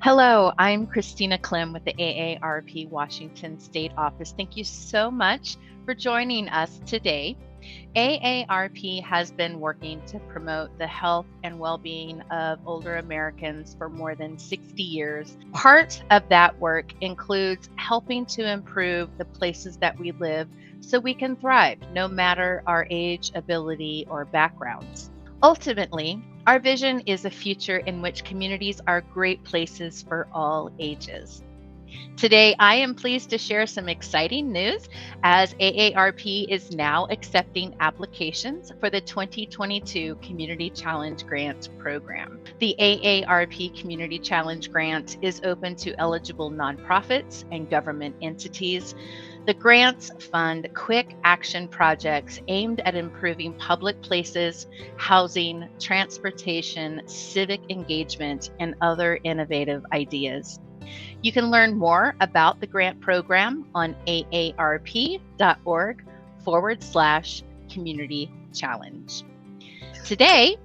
Hello, I'm Christina Klim with the AARP Washington State Office. Thank you so much for joining us today. AARP has been working to promote the health and well-being of older Americans for more than 60 years. Part of that work includes helping to improve the places that we live so we can thrive, no matter our age, ability, or backgrounds. Ultimately, our vision is a future in which communities are great places for all ages. Today, I am pleased to share some exciting news as AARP is now accepting applications for the 2022 Community Challenge Grant Program. The AARP Community Challenge Grant is open to eligible nonprofits and government entities. The grants fund quick action projects aimed at improving public places, housing, transportation, civic engagement, and other innovative ideas. You can learn more about the grant program on aarp.org/community challenge. Today,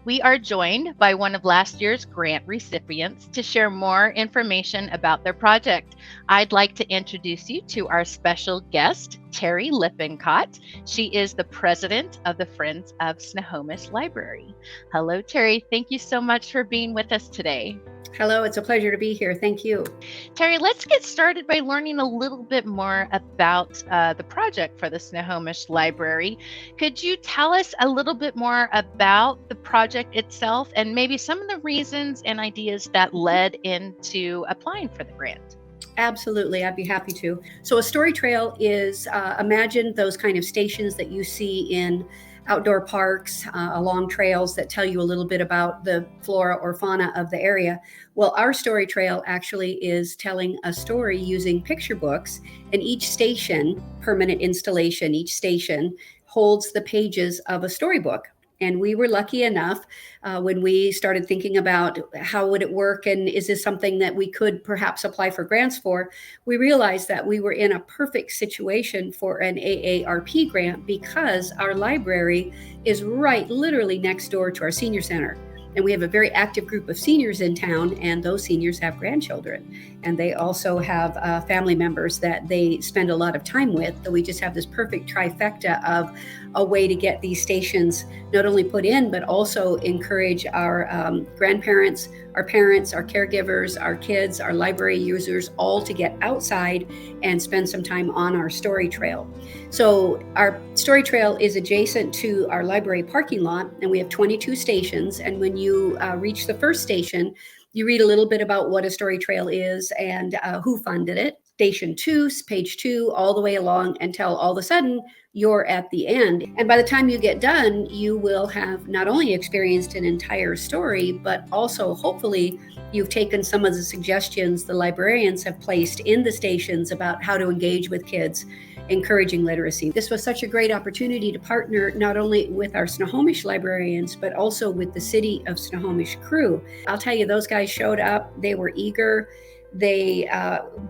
we are joined by one of last year's grant recipients to share more information about their project. I'd like to introduce you to our special guest, Terry Lippincott. She is the president of the Friends of Snohomish Library. Hello, Terry. Thank you so much for being with us today. Hello, it's a pleasure to be here. Thank you. Terry, let's get started by learning a little bit more about the project for the Snohomish Library. Could you tell us a little bit more about the project itself and maybe some of the reasons and ideas that led into applying for the grant? Absolutely, I'd be happy to. So a Storytrail is, imagine those kind of stations that you see in outdoor parks, along trails that tell you a little bit about the flora or fauna of the area. Well, our Storytrail actually is telling a story using picture books, and each station, permanent installation, each station holds the pages of a storybook. And we were lucky enough when we started thinking about how would it work and is this something that we could perhaps apply for grants for, we realized that we were in a perfect situation for an AARP grant because our library is right literally next door to our senior center. And we have a very active group of seniors in town, and those seniors have grandchildren. And they also have family members that they spend a lot of time with. So we just have this perfect trifecta of a way to get these stations not only put in, but also encourage our grandparents, our parents, our caregivers, our kids, our library users, all to get outside and spend some time on our story trail. So our story trail is adjacent to our library parking lot, and we have 22 stations. And when you reach the first station, you read a little bit about what a story trail is and who funded it. Station 2, page 2, all the way along until all of a sudden you're at the end. And by the time you get done, you will have not only experienced an entire story, but also hopefully you've taken some of the suggestions the librarians have placed in the stations about how to engage with kids, encouraging literacy. This was such a great opportunity to partner not only with our Snohomish librarians, but also with the City of Snohomish crew. I'll tell you, those guys showed up. They were eager. They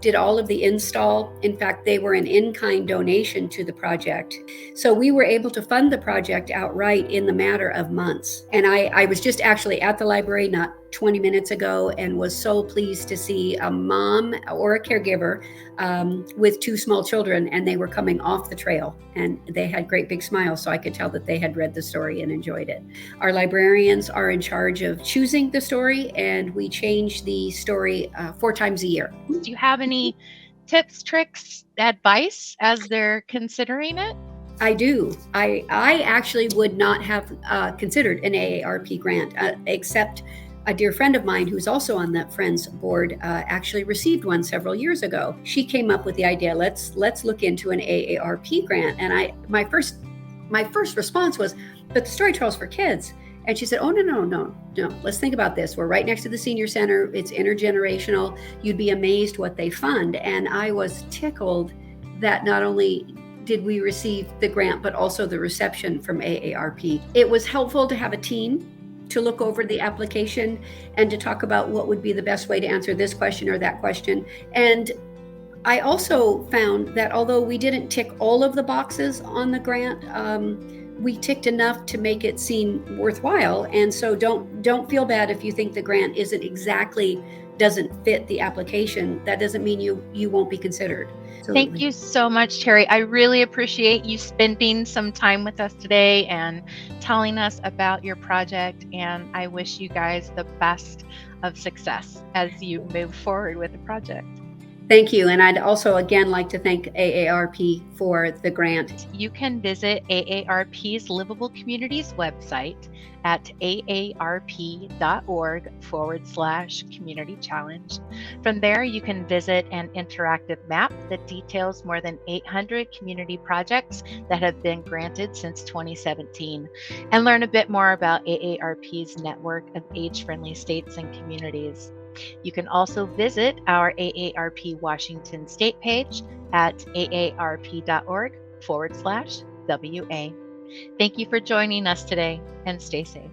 did all of the install. In fact, they were an in-kind donation to the project. So we were able to fund the project outright in the matter of months. And I was just actually at the library not 20 minutes ago and was so pleased to see a mom or a caregiver with two small children, and they were coming off the trail and they had great big smiles, so I could tell that they had read the story and enjoyed it. Our librarians are in charge of choosing the story, and we change the story 4 times a year. Do you have any tips, tricks, advice as they're considering it? I do. I actually would not have considered an AARP grant except a dear friend of mine who's also on that Friends board actually received one several years ago. She came up with the idea, let's look into an AARP grant. And my first response was, but the story trail's for kids. And she said, oh, no. Let's think about this. We're right next to the senior center. It's intergenerational. You'd be amazed what they fund. And I was tickled that not only did we receive the grant, but also the reception from AARP. It was helpful to have a team to look over the application and to talk about what would be the best way to answer this question or that question. And I also found that although we didn't tick all of the boxes on the grant, we ticked enough to make it seem worthwhile. And so don't feel bad if you think the grant doesn't fit the application. That doesn't mean you won't be considered. Thank you so much, Terry. I really appreciate you spending some time with us today and telling us about your project. And I wish you guys the best of success as you move forward with the project. Thank you. And I'd also, again, like to thank AARP for the grant. You can visit AARP's Livable Communities website at aarp.org/community challenge. From there, you can visit an interactive map that details more than 800 community projects that have been granted since 2017 and learn a bit more about AARP's network of age-friendly states and communities. You can also visit our AARP Washington State page at aarp.org/WA. Thank you for joining us today, and stay safe.